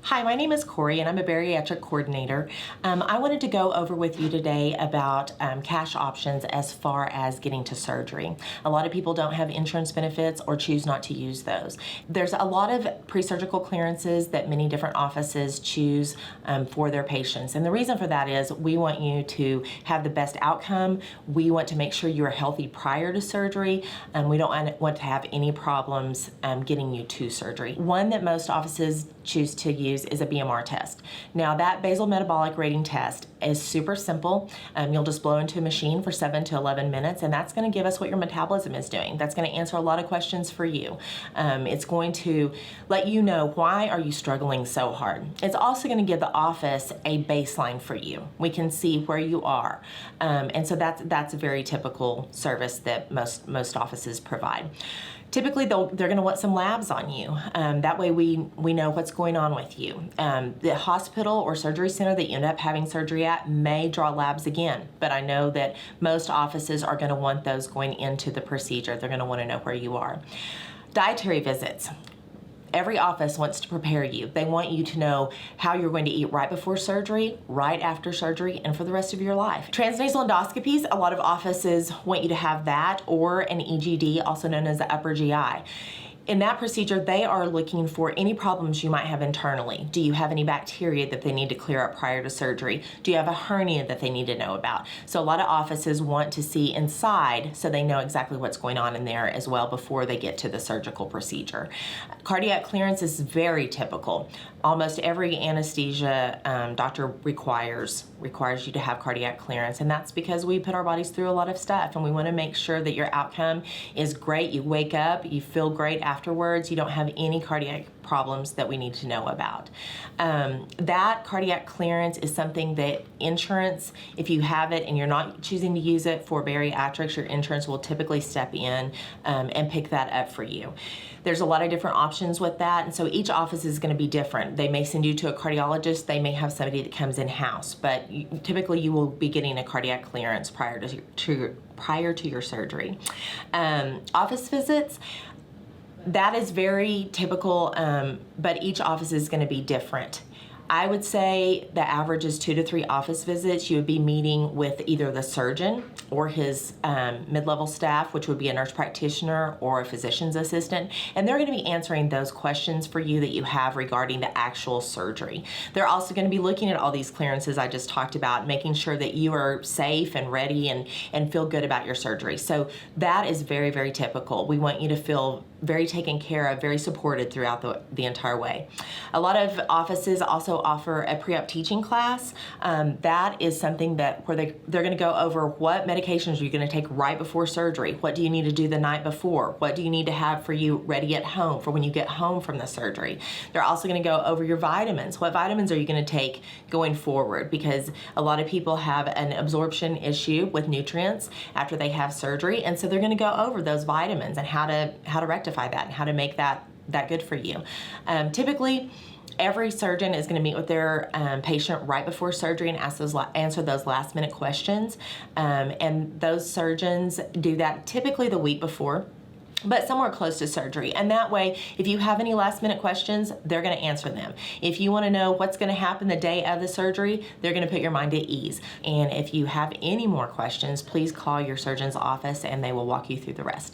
Hi, my name is Corey and I'm a bariatric coordinator. I wanted to go over with you today about cash options as far as getting to surgery. A lot of people don't have insurance benefits or choose not to use those. There's a lot of pre-surgical clearances that many different offices choose for their patients. And the reason for that is we want you to have the best outcome. We want to make sure you're healthy prior to surgery. We don't want to have any problems getting you to surgery. One that most offices choose to use is a BMR test. Now that basal metabolic rating test is super simple. You'll just blow into a machine for 7 to 11 minutes and that's going to give us what your metabolism is doing. That's going to answer a lot of questions for you. It's going to let you know why are you struggling so hard. It's also going to give the office a baseline for you. We can see where you are. And so that's a very typical service that most offices provide. Typically, they're going to want some labs on you. That way we know what's going on with you. The hospital or surgery center that you end up having surgery at may draw labs again, but I know that most offices are going to want those going into the procedure. They're going to want to know where you are. Dietary visits. Every office wants to prepare you. They want you to know how you're going to eat right before surgery, right after surgery, and for the rest of your life. Transnasal endoscopies, a lot of offices want you to have that or an EGD, also known as the upper GI. In that procedure, they are looking for any problems you might have internally. Do you have any bacteria that they need to clear up prior to surgery? Do you have a hernia that they need to know about? So a lot of offices want to see inside so they know exactly what's going on in there as well before they get to the surgical procedure. Cardiac clearance is very typical. Almost every anesthesia doctor requires you to have cardiac clearance, and that's because we put our bodies through a lot of stuff and we want to make sure that your outcome is great. You wake up, you feel great afterwards, you don't have any cardiac problems that we need to know about. That cardiac clearance is something that insurance, if you have it and you're not choosing to use it for bariatrics, your insurance will typically step in and pick that up for you. There's a lot of different options with that, and so each office is going to be different. They may send you to a cardiologist, they may have somebody that comes in-house, but typically you will be getting a cardiac clearance prior to your surgery. Office visits, that is very typical, but each office is going to be different. I would say the average is 2 to 3 office visits. You would be meeting with either the surgeon or his mid-level staff, which would be a nurse practitioner or a physician's assistant, and they're going to be answering those questions for you that you have regarding the actual surgery. They're also going to be looking at all these clearances I just talked about, making sure that you are safe and ready and feel good about your surgery. So that is very, very typical. We want you to feel very taken care of, very supported throughout the entire way. A lot of offices also offer a pre-op teaching class. That is something that where they're going to go over what medications you're going to take right before surgery. What do you need to do the night before? What do you need to have for you ready at home for when you get home from the surgery? They're also going to go over your vitamins. What vitamins are you going to take going forward? Because a lot of people have an absorption issue with nutrients after they have surgery, and so they're going to go over those vitamins and how to rectify that and how to make that good for you. Typically, every surgeon is going to meet with their patient right before surgery and answer those last minute questions. And those surgeons do that typically the week before, but somewhere close to surgery. And that way, if you have any last minute questions, they're going to answer them. If you want to know what's going to happen the day of the surgery, they're going to put your mind at ease. And if you have any more questions, please call your surgeon's office and they will walk you through the rest.